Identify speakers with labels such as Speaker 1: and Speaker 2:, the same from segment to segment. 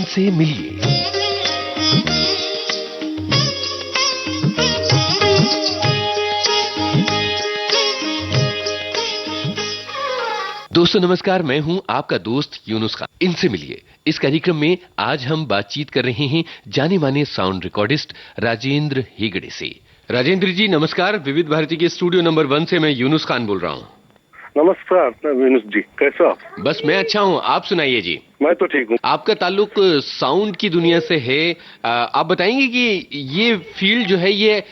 Speaker 1: इनसे मिलिए। दोस्तों नमस्कार, मैं हूं आपका दोस्त यूनुस खान। इनसे मिलिए इस कार्यक्रम में आज हम बातचीत कर रहे हैं जाने माने साउंड रिकॉर्डिस्ट राजेंद्र हेगड़े से। राजेंद्र जी नमस्कार, विविध भारती के स्टूडियो नंबर 1 से मैं यूनुस खान बोल रहा हूं।
Speaker 2: नमस्कार यूनुस जी, कैसे आप?
Speaker 1: बस मैं अच्छा हूं, आप सुनाइए जी।
Speaker 2: मैं तो ठीक हूं।
Speaker 1: आपका ताल्लुक साउंड की दुनिया से है। आप बताएंगे कि ये फील्ड जो है ये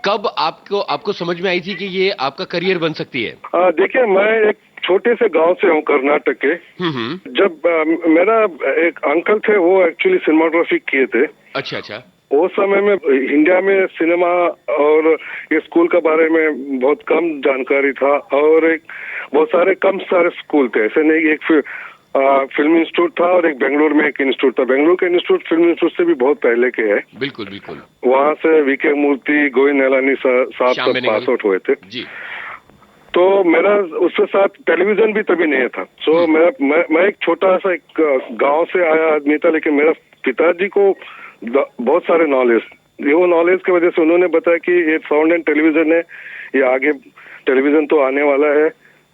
Speaker 1: कब आपको समझ में आई थी कि ये आपका करियर बन सकती है?
Speaker 2: देखिए, मैं एक छोटे से गांव से हूं, कर्नाटक के। जब मेरा एक अंकल थे, वो एक्चुअली सिनेमाटोग्राफी किए थे।
Speaker 1: अच्छा।
Speaker 2: उस समय में इंडिया में सिनेमा और ये स्कूल के बारे में बहुत कम जानकारी था, और एक बहुत सारे स्कूल थे, ऐसे नहीं। एक फिल्म इंस्टीट्यूट था और एक बेंगलुरु में एक इंस्टीट्यूट था। बेंगलुरु का इंस्टीट्यूट फिल्म इंस्टीट्यूट से भी बहुत पहले के है।
Speaker 1: बिल्कुल।
Speaker 2: वहाँ से वीके मूर्ति, गोविंद नेलानी साहब तक पास आउट हुए थे
Speaker 1: जी।
Speaker 2: तो मेरा उसके साथ टेलीविजन भी तभी नहीं था। सो मैं एक छोटा सा एक गांव से आया आदमी था, लेकिन मेरा पिताजी को बहुत सारे नॉलेज, वो नॉलेज की वजह से उन्होंने बताया कि ये साउंड एंड टेलीविजन है, ये आगे टेलीविजन तो आने वाला है।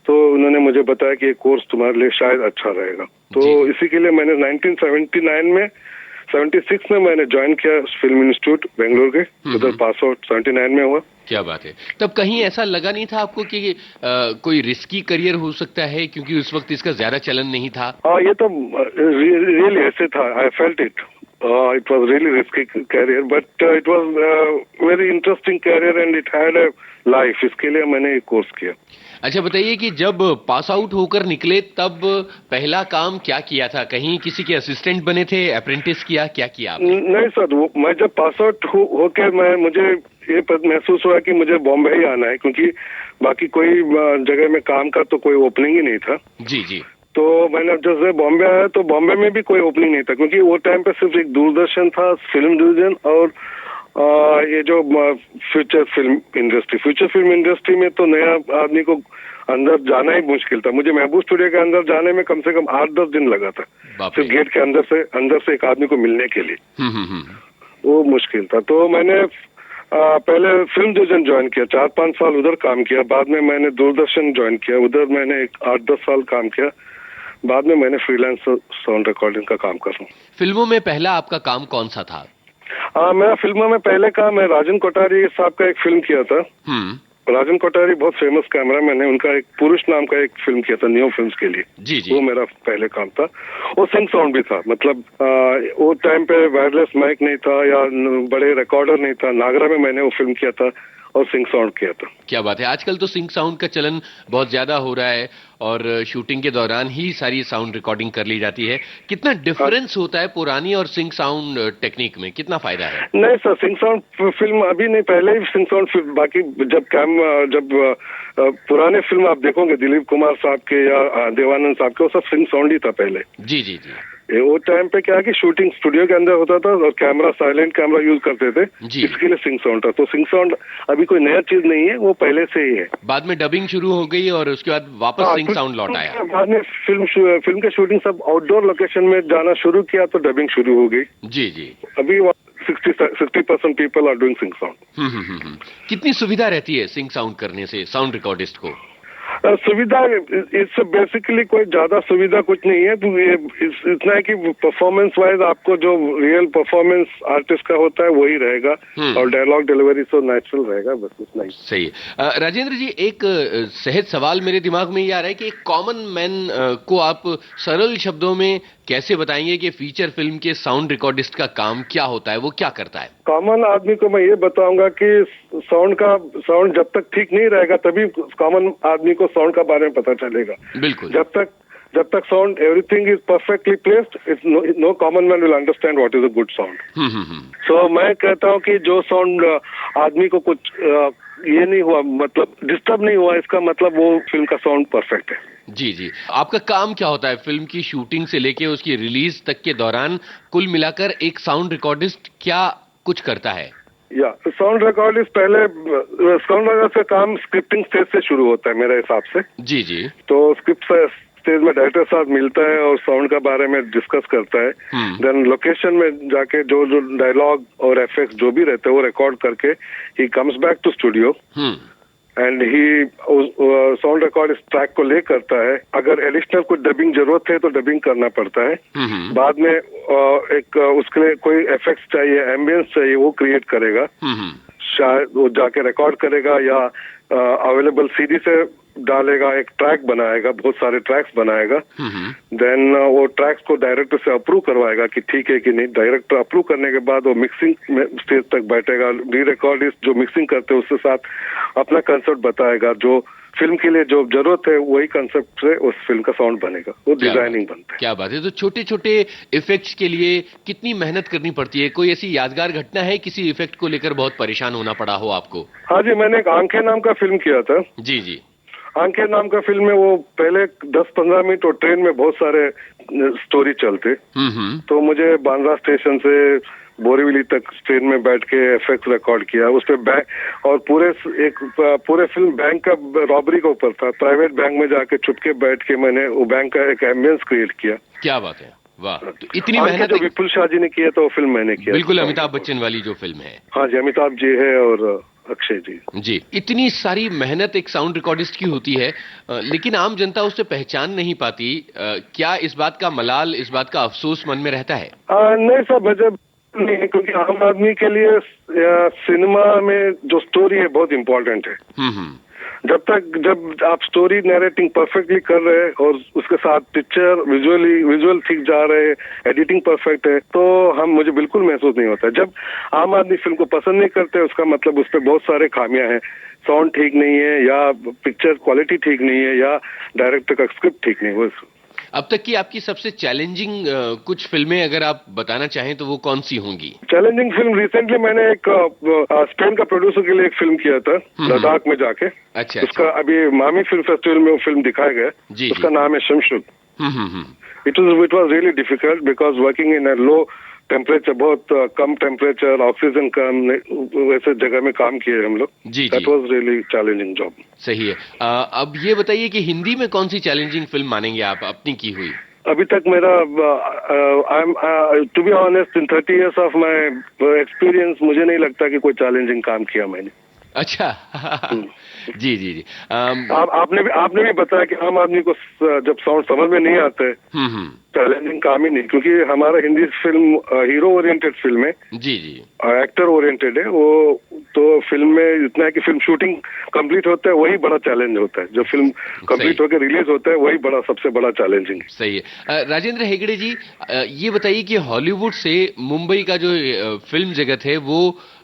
Speaker 2: तो उन्होंने मुझे बताया कि ये कोर्स तुम्हारे लिए शायद अच्छा रहेगा। तो इसी के लिए मैंने 1976 में मैंने ज्वाइन किया फिल्म इंस्टीट्यूट बेंगलुरु के। उधर पास आउट 79 में हुआ।
Speaker 1: क्या बात है। तब कहीं ऐसा लगा नहीं था आपको कि कोई रिस्की करियर हो सकता है, क्योंकि उस वक्त इसका ज्यादा चलन नहीं था?
Speaker 2: ये तो रियली ऐसे था। I felt it was really risky career, but it was very interesting career and it had a life. इसके लिए मैंने एक कोर्स किया।
Speaker 1: अच्छा बताइए कि जब पास आउट होकर निकले तब पहला काम क्या किया था? कहीं किसी के असिस्टेंट बने थे, अप्रेंटिस किया, क्या किया आपने?
Speaker 2: नहीं सर, मैं जब पास आउट होकर मुझे ये महसूस हुआ कि मुझे बॉम्बे ही आना है, क्योंकि बाकी कोई जगह में काम का तो कोई ओपनिंग ही नहीं था।
Speaker 1: जी।
Speaker 2: तो मैंने जैसे बॉम्बे आया तो बॉम्बे में भी कोई ओपनिंग नहीं था, क्योंकि वो टाइम पे सिर्फ एक दूरदर्शन था, फिल्म डिवीजन, और ये जो फ्यूचर फिल्म इंडस्ट्री में तो नया आदमी को अंदर जाना ही मुश्किल था। मुझे महबूब स्टूडियो के अंदर जाने में कम से कम 8-10 दिन लगा था, सिर्फ गेट के अंदर से एक आदमी को मिलने के लिए। वो मुश्किल था। तो मैंने पहले फिल्म डिवीजन ज्वाइन किया, 4-5 साल उधर काम किया। बाद में मैंने दूरदर्शन ज्वाइन किया, उधर मैंने 8-10 साल काम किया। बाद में मैंने फ्रीलांस साउंड रिकॉर्डिंग का काम कर रहा हूँ।
Speaker 1: फिल्मों में पहला आपका काम कौन सा था?
Speaker 2: मेरा फिल्मों में पहले काम, मैं राजन कोठारी साहब का एक फिल्म किया था। राजन कोठारी बहुत फेमस कैमरामैन है, उनका एक पुरुष नाम का एक फिल्म किया था नियो फिल्म्स के लिए। जी। वो मेरा पहले काम था। वो सिंग साउंड भी था, मतलब वो टाइम पे वायरलेस माइक नहीं था या बड़े रिकॉर्डर नहीं था। नागरा में मैंने वो फिल्म किया था और सिंग साउंड किया था।
Speaker 1: क्या बात है। आजकल तो सिंग साउंड का चलन बहुत ज्यादा हो रहा है और शूटिंग के दौरान ही सारी साउंड रिकॉर्डिंग कर ली जाती है। कितना डिफरेंस होता है पुरानी और सिंग साउंड टेक्निक में? कितना फायदा है?
Speaker 2: नहीं सर, सिंग साउंड फिल्म अभी नहीं, पहले ही सिंग साउंड फिल्म। बाकी जब पुराने फिल्म आप देखोगे दिलीप कुमार साहब के या देवानंद साहब के, वो सब सिंग साउंड ही था पहले।
Speaker 1: जी।
Speaker 2: वो टाइम पे क्या कि शूटिंग स्टूडियो के अंदर होता था और कैमरा साइलेंट कैमरा यूज करते थे, इसके लिए सिंग साउंड था। तो सिंग साउंड अभी कोई नया चीज नहीं है, वो पहले से ही है।
Speaker 1: बाद में डबिंग शुरू हो गई और उसके बाद वापस सिंग साउंड लौट आया।
Speaker 2: बाद में फिल्म के शूटिंग सब आउटडोर लोकेशन में जाना शुरू किया तो डबिंग शुरू हो गई। जी। अभी 60% people are doing sync sound.
Speaker 1: कितनी सुविधा रहती है सिंग साउंड करने से साउंड रिकॉर्डिस्ट को?
Speaker 2: सुविधा इससे बेसिकली कोई ज्यादा सुविधा कुछ नहीं है। तो ये इतना है कि परफॉर्मेंस वाइज आपको जो रियल परफॉर्मेंस आर्टिस्ट का होता है वही रहेगा, और डायलॉग डिलीवरी तो नेचुरल रहेगा, बस उतना ही।
Speaker 1: सही है। राजेंद्र जी, एक सहज सवाल मेरे दिमाग में ये आ रहा है कि एक कॉमन मैन को आप सरल शब्दों में कैसे बताएंगे कि फीचर फिल्म के साउंड रिकॉर्डिस्ट का काम क्या होता है, वो क्या करता है?
Speaker 2: कॉमन आदमी को मैं ये बताऊंगा कि साउंड जब तक ठीक नहीं रहेगा तभी कॉमन आदमी को साउंड का बारे में पता चलेगा।
Speaker 1: बिल्कुल।
Speaker 2: जब तक sound everything is perfectly placed, it's no common man will understand what is a good sound. So मैं कहता हूँ कि जो साउंड आदमी को कुछ ये नहीं हुआ, मतलब डिस्टर्ब नहीं हुआ, इसका मतलब वो फिल्म का साउंड परफेक्ट है।
Speaker 1: जी। आपका काम क्या होता है फिल्म की शूटिंग से लेके उसकी रिलीज तक के दौरान? कुल मिलाकर एक साउंड रिकॉर्डिस्ट क्या कुछ करता है?
Speaker 2: साउंड रिकॉर्डिस्ट पहले साउंड रिकॉर्डिस्ट का काम स्क्रिप्टिंग स्टेज से शुरू होता है मेरे हिसाब से।
Speaker 1: जी।
Speaker 2: तो स्क्रिप्ट स्टेज में डायरेक्टर के साथ मिलता है और साउंड के बारे में डिस्कस करता है, देन लोकेशन में जाके जो जो डायलॉग और इफेक्ट्स जो भी रहते हैं वो रिकॉर्ड करके he comes back to studio and he sound record इस ट्रैक को ले करता है। अगर एडिशनल कुछ डबिंग जरूरत है तो डबिंग करना पड़ता है। बाद में एक उसके लिए कोई इफेक्ट्स चाहिए, एम्बियंस चाहिए, वो क्रिएट करेगा। शायद वो जाके रिकॉर्ड करेगा या अवेलेबल सीडी से डालेगा, एक ट्रैक बनाएगा, बहुत सारे ट्रैक्स बनाएगा। देन वो ट्रैक्स को डायरेक्टर से अप्रूव करवाएगा कि ठीक है कि नहीं। डायरेक्टर अप्रूव करने के बाद वो मिक्सिंग स्टेज तक बैठेगा। री रिकॉर्डिस्ट जो मिक्सिंग करते हैं उसके साथ अपना कंसेप्ट बताएगा, जो फिल्म के लिए जो जरूरत है वही कंसेप्ट से उस फिल्म का साउंड बनेगा, वो डिजाइनिंग बनता है।
Speaker 1: क्या बात है। तो छोटे छोटे इफेक्ट्स के लिए कितनी मेहनत करनी पड़ती है? कोई ऐसी यादगार घटना है किसी इफेक्ट को लेकर बहुत परेशान होना पड़ा हो आपको?
Speaker 2: हाँ जी, मैंने एक आंखें नाम का फिल्म किया था।
Speaker 1: जी जी।
Speaker 2: आंखें नाम का फिल्म में वो पहले 10-15 मिनट और ट्रेन में बहुत सारे स्टोरी चलते। तो मुझे बांद्रा स्टेशन से बोरीवली तक ट्रेन में बैठ के इफेक्ट्स रिकॉर्ड किया उस पे। और पूरे फिल्म बैंक का रॉबरी के ऊपर था। प्राइवेट बैंक में जाके चुपके बैठ के मैंने वो बैंक का एक एम्बियंस क्रिएट किया।
Speaker 1: क्या बात है, वाह। तो इतनी मेहनत
Speaker 2: जो विपुल शाह जी ने किया तो वो फिल्म मैंने किया।
Speaker 1: बिल्कुल अमिताभ बच्चन वाली जो फिल्म है।
Speaker 2: हाँ जी, अमिताभ जी है और अक्षय जी।
Speaker 1: जी, इतनी सारी मेहनत एक साउंड रिकॉर्डिस्ट की होती है, लेकिन आम जनता उसे पहचान नहीं पाती। क्या इस बात का मलाल, इस बात का अफसोस मन में रहता है?
Speaker 2: नहीं सब जब नहीं है, क्योंकि आम आदमी के लिए सिनेमा में जो स्टोरी है बहुत इम्पोर्टेंट है। जब आप स्टोरी नैरेटिंग परफेक्टली कर रहे हैं और उसके साथ पिक्चर विजुअल ठीक जा रहे हैं, एडिटिंग परफेक्ट है, तो मुझे बिल्कुल महसूस नहीं होता। जब आम आदमी फिल्म को पसंद नहीं करते उसका मतलब उस पर बहुत सारे खामियां हैं। साउंड ठीक नहीं है या पिक्चर क्वालिटी ठीक नहीं है या डायरेक्टर का स्क्रिप्ट ठीक नहीं है।
Speaker 1: अब तक की आपकी सबसे चैलेंजिंग कुछ फिल्में अगर आप बताना चाहें तो वो कौन सी होंगी?
Speaker 2: चैलेंजिंग फिल्म रिसेंटली मैंने एक स्पेन का प्रोड्यूसर के लिए एक फिल्म किया था, लद्दाख में जाके।
Speaker 1: अच्छा।
Speaker 2: उसका अभी मामी फिल्म फेस्टिवल में वो फिल्म दिखाया गया। उसका नाम है Shamshud. It was really difficult because working in a low temperature, बहुत कम टेम्परेचर, ऑक्सीजन कम, वैसे जगह में काम किए हम लोग। That was really challenging job.
Speaker 1: सही है। अब ये बताइए कि हिंदी में कौन सी चैलेंजिंग फिल्म मानेंगे आप अपनी की हुई?
Speaker 2: अभी तक मेरा to be honest in 30 years of my experience मुझे नहीं लगता कि कोई चैलेंजिंग काम किया मैंने।
Speaker 1: अच्छा। जी जी जी।
Speaker 2: आपने भी बताया कि आम आदमी को जब साउंड समझ में नहीं आता है, चैलेंजिंग काम ही नहीं, क्योंकि हमारा Hindi film hero oriented film है।
Speaker 1: जी जी।
Speaker 2: एक्टर ओरिएंटेड है वो। तो फिल्म में इतना है कि फिल्म शूटिंग कंप्लीट होता है वही बड़ा चैलेंज होता है। जो फिल्म कंप्लीट होकर रिलीज होता है वही सबसे बड़ा चैलेंजिंग है।
Speaker 1: सही है। राजेंद्र हेगड़े जी, ये बताइए कि हॉलीवुड से मुंबई का जो फिल्म जगत है वो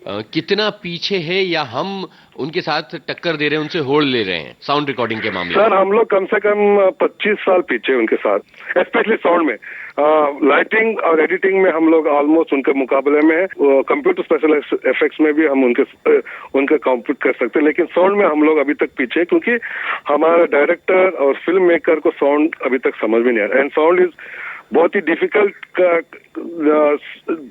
Speaker 1: कितना पीछे है, या हम उनके साथ टक्कर दे रहे हैं, उनसे होड़ ले रहे हैं साउंड रिकॉर्डिंग के मामले में?
Speaker 2: सर हम लोग कम से कम 25 साल पीछे उनके साथ, स्पेशली साउंड में। लाइटिंग और एडिटिंग में हम लोग ऑलमोस्ट उनके मुकाबले में है। कंप्यूटर स्पेशल इफेक्ट्स में भी हम उनके कॉम्पीट कर सकते हैं, लेकिन साउंड में हम लोग अभी तक पीछे है, क्योंकि हमारा डायरेक्टर और फिल्म मेकर को साउंड अभी तक समझ में नहीं आ रहा। एंड साउंड इज बहुत ही डिफिकल्ट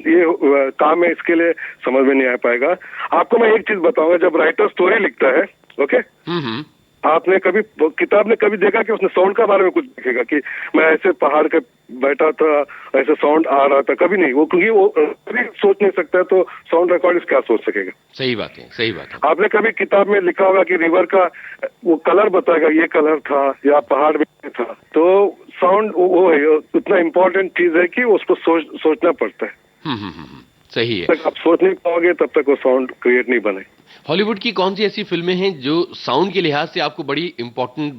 Speaker 2: ये काम है, इसके लिए समझ में नहीं आ पाएगा। आपको मैं एक चीज बताऊंगा, जब राइटर स्टोरी लिखता है, ओके, आपने कभी किताब में कभी देखा कि उसने साउंड के बारे में कुछ लिखेगा कि मैं ऐसे पहाड़ के बैठा था, ऐसे साउंड आ रहा था? कभी नहीं। वो क्योंकि वो कभी सोच नहीं सकता, तो साउंड रिकॉर्डिस्ट क्या सोच सकेगा?
Speaker 1: सही बात है, सही बात है।
Speaker 2: आपने कभी किताब में लिखा होगा कि रिवर का वो कलर बताएगा, ये कलर था या पहाड़ में था। तो साउंड वो है, उतना इम्पोर्टेंट चीज है कि उसको सोचना पड़ता है।
Speaker 1: सही है।
Speaker 2: तक आप सोच नहीं पाओगे तब तक वो साउंड क्रिएट नहीं बने।
Speaker 1: हॉलीवुड की कौन सी ऐसी फिल्में हैं जो साउंड के लिहाज से आपको बड़ी इम्पोर्टेंट,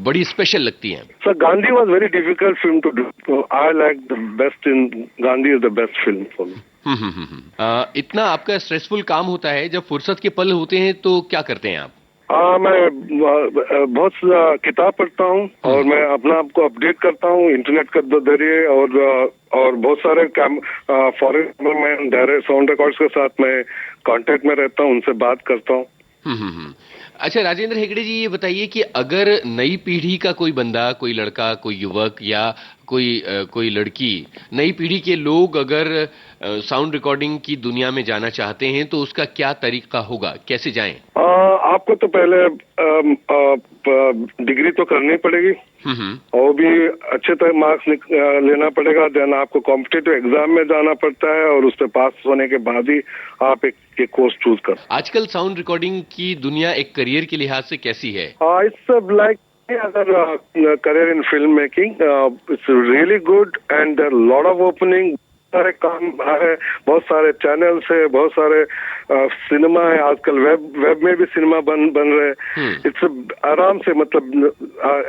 Speaker 1: बड़ी स्पेशल लगती हैं?
Speaker 2: Sir Gandhi was very difficult film to do. I like the best in Gandhi is the best film for me.
Speaker 1: इतना आपका स्ट्रेसफुल काम होता है, जब फुर्सत के पल होते हैं तो क्या करते हैं आप?
Speaker 2: मैं बहुत किताब पढ़ता हूँ और मैं अपना आपको अपडेट करता हूँ इंटरनेट के जरिए, और बहुत सारे फॉरेन में साउंड रिकॉर्ड्स के साथ मैं कांटेक्ट में रहता हूँ, उनसे बात करता हूँ।
Speaker 1: अच्छा राजेंद्र हेगड़े जी, ये बताइए कि अगर नई पीढ़ी का कोई बंदा, कोई लड़का, कोई युवक या कोई लड़की, नई पीढ़ी के लोग अगर साउंड रिकॉर्डिंग की दुनिया में जाना चाहते हैं तो उसका क्या तरीका होगा, कैसे जाएं?
Speaker 2: आपको तो पहले डिग्री तो करनी पड़ेगी और भी अच्छे तरह मार्क्स लेना पड़ेगा। देन आपको कॉम्पिटिटिव एग्जाम में जाना पड़ता है और उस पर पास होने के बाद ही आप एक कोर्स चूज कर।
Speaker 1: आजकल साउंड रिकॉर्डिंग की दुनिया एक करियर के लिहाज से कैसी है?
Speaker 2: इट्स लाइक अगर career in film making, it's really good and lot of opening, सारे काम है, बहुत सारे चैनल्स है, बहुत सारे सिनेमा है, आजकल वेब में भी सिनेमा बन रहे। इट्स आराम से, मतलब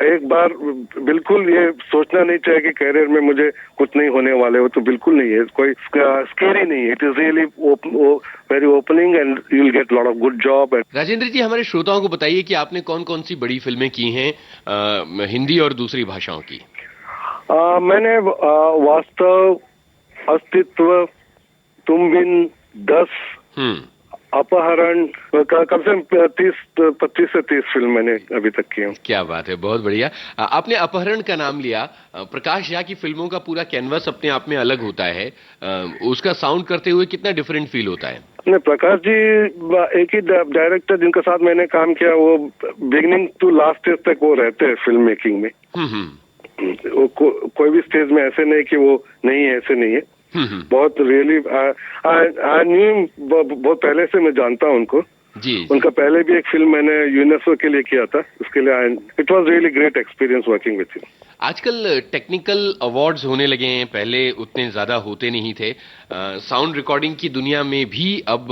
Speaker 2: एक बार बिल्कुल ये सोचना नहीं चाहिए कि करियर में मुझे कुछ नहीं होने वाले हो, तो बिल्कुल नहीं है, कोई स्केरी नहीं है। It is really very opening and you will get lot of good job.
Speaker 1: Rajendra ji, हमारे श्रोताओं को बताइए कि आपने कौन कौन सी बड़ी फिल्में की हैं हिंदी और दूसरी भाषाओं की?
Speaker 2: मैंने वास्तव, अस्तित्व, तुम बिन, 10, अपहरण, कम से कम 25 से 30 फिल्म मैंने अभी तक की हूँ।
Speaker 1: क्या बात है, बहुत बढ़िया। आपने अपहरण का नाम लिया। प्रकाश झा की फिल्मों का पूरा कैनवस अपने आप में अलग होता है, उसका साउंड करते हुए कितना डिफरेंट फील होता है?
Speaker 2: नहीं, प्रकाश जी एक ही डायरेक्टर जिनके साथ मैंने काम किया, वो बिगिनिंग टू लास्ट स्टेज तक वो रहते हैं फिल्म मेकिंग में। कोई भी स्टेज में ऐसे नहीं कि वो नहीं है, ऐसे नहीं है। बहुत रियली बहुत पहले से मैं जानता हूँ उनको
Speaker 1: जी।
Speaker 2: उनका पहले भी एक फिल्म मैंने यूनेस्को के लिए किया था, उसके लिए it was really great experience working with him.
Speaker 1: आजकल टेक्निकल अवार्ड्स होने लगे हैं, पहले उतने ज्यादा होते नहीं थे। साउंड रिकॉर्डिंग की दुनिया में भी अब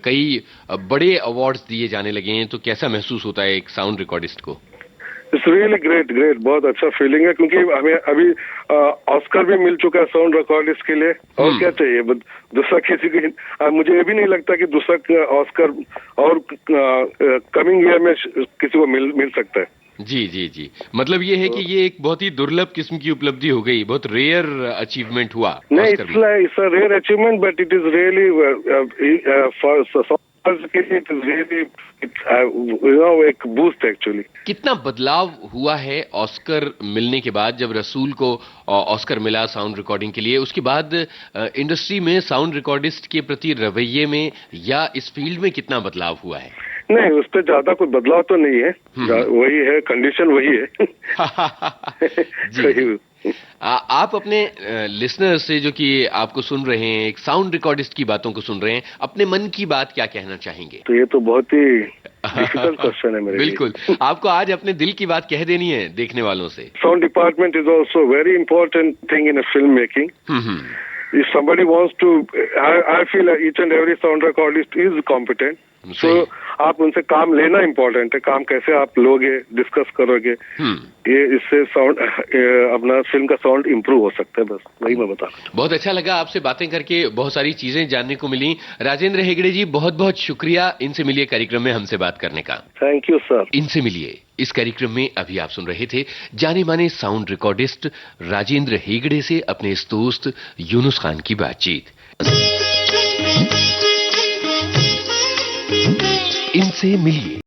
Speaker 1: कई बड़े अवार्ड्स दिए जाने लगे हैं, तो कैसा महसूस होता है एक साउंड रिकॉर्डिस्ट को?
Speaker 2: इट्स रियली ग्रेट, बहुत अच्छा फीलिंग है, क्योंकि हमें अभी ऑस्कर भी मिल चुका है साउंड रिकॉर्डिस्ट के लिए, और क्या चाहिए दूसरा किसी को। मुझे ये भी नहीं लगता कि दूसरा ऑस्कर और कमिंग ईयर में किसी को मिल सकता है।
Speaker 1: जी, मतलब ये है कि ये एक बहुत ही दुर्लभ किस्म की उपलब्धि हो गई, बहुत रेयर अचीवमेंट हुआ।
Speaker 2: नहीं, it's a rare achievement, but it is really एक बूस्ट एक्चुअली।
Speaker 1: कितना बदलाव हुआ है ऑस्कर मिलने के बाद? जब रसूल को ऑस्कर मिला साउंड रिकॉर्डिंग के लिए, उसके बाद इंडस्ट्री में साउंड रिकॉर्डिस्ट के प्रति रवैये में या इस फील्ड में कितना बदलाव हुआ है?
Speaker 2: नहीं, उस पर ज्यादा कोई बदलाव तो नहीं है, वही है, कंडीशन वही है।
Speaker 1: जी। आप अपने लिसनर से जो कि आपको सुन रहे हैं, एक साउंड रिकॉर्डिस्ट की बातों को सुन रहे हैं, अपने मन की बात क्या कहना चाहेंगे?
Speaker 2: तो ये तो बहुत ही डिफिकल्ट क्वेश्चन है मेरे लिए।
Speaker 1: बिल्कुल, आपको आज अपने दिल की बात कह देनी है देखने वालों से।
Speaker 2: Sound department is also very important thing in a film making. If somebody wants to, I feel each and every sound recordist is competent. So आप उनसे काम लेना इम्पोर्टेंट है, काम कैसे आप लोगे, डिस्कस करोगे, ये इससे साउंड अपना फिल्म का साउंड इम्प्रूव हो सकता है, बस वही मैं बता।
Speaker 1: बहुत अच्छा लगा आपसे बातें करके, बहुत सारी चीजें जानने को मिली। राजेंद्र हेगड़े जी, बहुत बहुत शुक्रिया इनसे मिलिए कार्यक्रम में हमसे बात करने का।
Speaker 2: Thank you sir.
Speaker 1: इनसे मिलिए इस कार्यक्रम में अभी आप सुन रहे थे जाने माने साउंड रिकॉर्डिस्ट राजेंद्र हेगड़े से अपने इस दोस्त यूनुस खान की बातचीत। इनसे मिलिए।